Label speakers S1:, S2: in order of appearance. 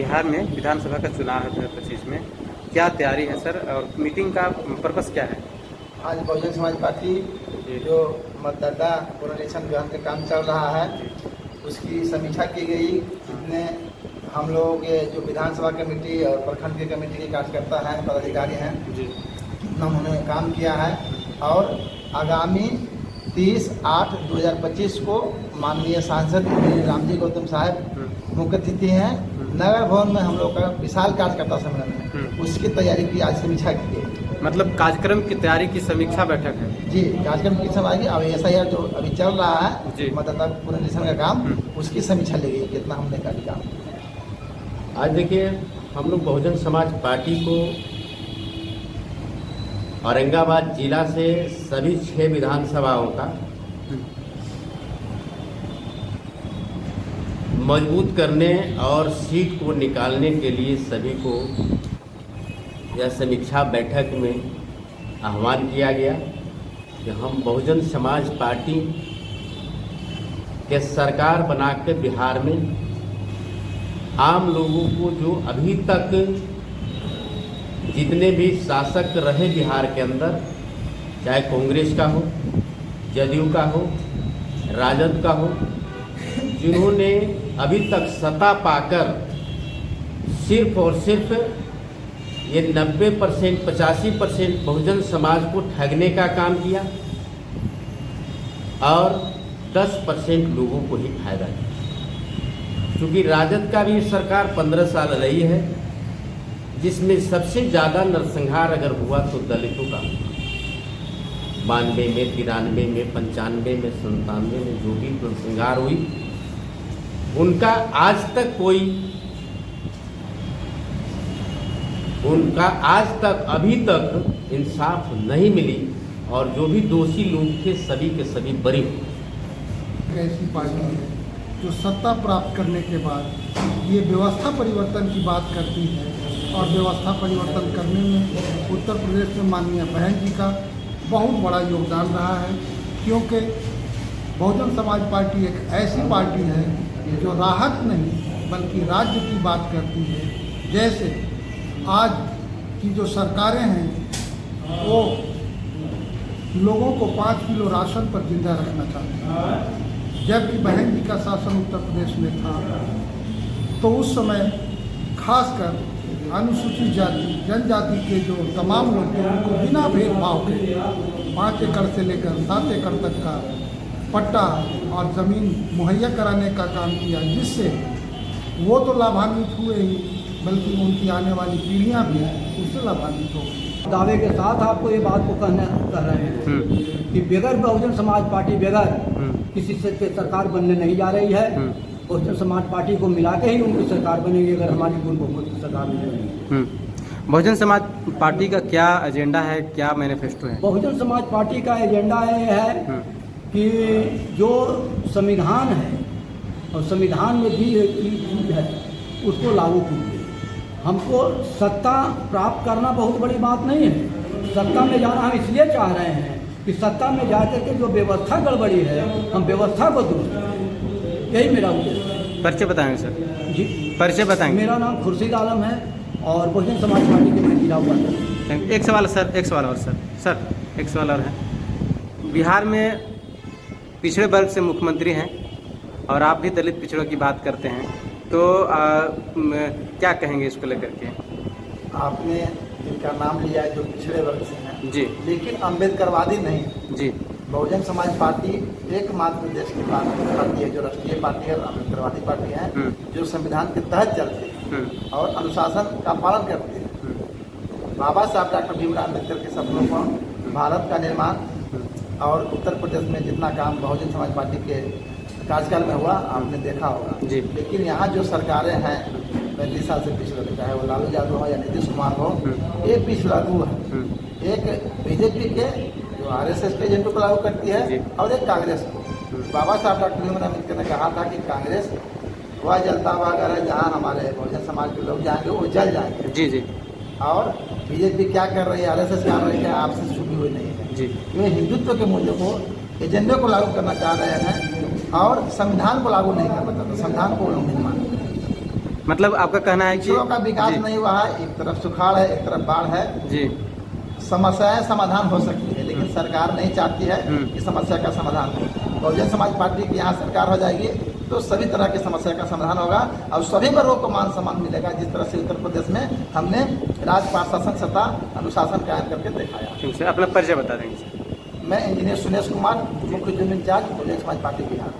S1: बिहार में विधानसभा का चुनाव है 2025 में, क्या तैयारी है सर और मीटिंग का पर्पस क्या है?
S2: आज बहुजन समाज पार्टी जो मतदाता पुनरीक्षण अभियान का काम चल रहा है उसकी समीक्षा की गई। जितने हम लोगों के जो विधानसभा कमेटी और प्रखंड की कमेटी के कार्यकर्ता हैं, पदाधिकारी हैं, कितना उन्होंने काम किया है और आगामी 30/8/2025 को माननीय सांसद रामजी गौतम साहब मुख्य अतिथि हैं। नगर भवन में हम लोग का विशाल कार्यकर्ता सम्मेलन है, उसकी तैयारी की आज समीक्षा की गई।
S1: मतलब कार्यक्रम की तैयारी की समीक्षा बैठक है
S2: जी, कार्यक्रम की समय आएगी। अब SIR जो अभी चल रहा है मतदाता पुनरीक्षण का काम, उसकी समीक्षा ली गई, कितना हमने कर काम।
S3: आज देखिए, हम लोग बहुजन समाज पार्टी को औरंगाबाद जिला से सभी 6 विधानसभाओं का मजबूत करने और सीट को निकालने के लिए सभी को यह समीक्षा बैठक में आह्वान किया गया कि हम बहुजन समाज पार्टी के सरकार बनाकर बिहार में आम लोगों को जो अभी तक जितने भी शासक रहे बिहार के अंदर, चाहे कांग्रेस का हो, जदयू का हो, राजद का हो, जिन्होंने अभी तक सत्ता पाकर सिर्फ और सिर्फ ये 90% 85% बहुजन समाज को ठगने का काम किया और 10% लोगों को ही फायदा किया। क्योंकि राजद का भी सरकार 15 साल रही है, जिसमें सबसे ज़्यादा नरसंहार अगर हुआ तो दलितों का 92 में, 93 में, 95 में, 97 में जो भी नरसंहार हुई, उनका आज तक अभी तक इंसाफ नहीं मिली और जो भी दोषी लोग थे सभी के सभी बरी हुए।
S4: ऐसी पार्टी है जो सत्ता प्राप्त करने के बाद ये व्यवस्था परिवर्तन की बात करती है और व्यवस्था परिवर्तन करने में उत्तर प्रदेश में माननीय बहन जी का बहुत बड़ा योगदान रहा है। क्योंकि बहुजन समाज पार्टी एक ऐसी पार्टी है जो राहत नहीं बल्कि राज्य की बात करती है। जैसे आज की जो सरकारें हैं वो लोगों को 5 किलो राशन पर जिंदा रखना चाहती हैं, जबकि बहन जी का शासन उत्तर प्रदेश में था तो उस समय खासकर अनुसूचित जाति जनजाति के जो तमाम लोग थे उनको बिना भेदभाव के 5 एकड़ से लेकर 7 एकड़ तक का पट्टा और ज़मीन मुहैया कराने का काम किया, जिससे वो तो लाभान्वित हुए ही बल्कि उनकी आने वाली पीढ़ियां भी उससे लाभान्वित हो।
S5: दावे के साथ आपको ये बात को कह रहे हैं कि बगैर बहुजन समाज पार्टी बगैर किसी से सरकार बनने नहीं जा रही है। बहुजन समाज पार्टी को मिला के ही उनकी सरकार बनेगी अगर हमारी गुण बहुमत की सरकार नहीं बनेगी।
S1: बहुजन समाज पार्टी का क्या एजेंडा है, क्या मैनिफेस्टो है?
S5: बहुजन समाज पार्टी का एजेंडा ये है कि जो संविधान है और संविधान में दी चीज है उसको लागू कीजिए। हमको सत्ता प्राप्त करना बहुत बड़ी बात नहीं है, सत्ता में जाना हम इसलिए चाह रहे हैं कि सत्ता में जाकर के जो व्यवस्था गड़बड़ी है हम व्यवस्था को दुरुस्त करें, यही मेरा उद्देश्य है।
S1: परिचय बताएंगे सर? जी, परिचय बताएंगे।
S5: मेरा नाम खुर्शीद आलम है और बहुजन समाज पार्टी के मैं जिला उपाध्यक्ष।
S1: एक सवाल सर, एक सवाल और सर एक सवाल और है। बिहार में पिछड़े वर्ग से मुख्यमंत्री हैं और आप भी दलित पिछड़ों की बात करते हैं, तो क्या कहेंगे इसको लेकर के?
S2: आपने जिनका नाम लिया है जो पिछड़े वर्ग से हैं
S1: जी,
S2: लेकिन अम्बेडकरवादी नहीं जी। बहुजन समाज पार्टी एकमात्र देश की पार्टी है जो राष्ट्रीय पार्टी है, अम्बेडकरवादी पार्टी है जो संविधान के तहत चलती है और अनुशासन का पालन करती है। बाबा साहब डॉक्टर भीमराव अम्बेडकर के सपनों को भारत का निर्माण और उत्तर प्रदेश में जितना काम बहुजन समाज पार्टी के कार्यकाल में हुआ आपने देखा होगा जी। लेकिन यहाँ जो सरकारें हैं 35 साल से पिछड़े, चाहे वो लालू यादव हो या नीतीश कुमार हो, ये पिछ लागू है। एक बीजेपी के जो RSS के एजेंडों को लागू करती है और एक कांग्रेस को। बाबा साहब डॉक्टर भीमराव अम्बेडकर ने कहा था कि कांग्रेस वह जलता हुआ घर है जहाँ हमारे बहुजन समाज के लोग जाएंगे वो जल जाएंगे जी जी। और बीजेपी क्या कर रही है, RSS क्या रही है, आपसे छुपी हुई नहीं है जी। ये हिंदुत्व के मूल्यों को, एजेंडे को लागू करना चाह रहे हैं और संविधान को लागू नहीं करना चाहते, संविधान को उल्लंघन मानते हैं।
S1: मतलब आपका कहना है कि
S2: पिछड़ों का विकास
S1: जी,
S2: नहीं हुआ है। एक तरफ सुखाड़ है, एक तरफ बाढ़ है।
S1: जी
S2: समस्याएं समाधान हो सकती है, लेकिन सरकार नहीं चाहती है कि समस्या का समाधान हो। बहुजन समाज पार्टी की यहाँ सरकार हो जाएगी तो सभी तरह की समस्या का समाधान होगा और सभी वर्गों को मान सम्मान मिलेगा, जिस तरह से उत्तर प्रदेश में हमने राज प्रशासन सत्ता अनुशासन कायम करके दिखाया।
S1: ठीक है, अपना परिचय बता देंगे सर।
S2: मैं इंजीनियर सुनेश कुमार, मुख्य चुनाव इंचार्ज बहुजन समाज पार्टी बिहार।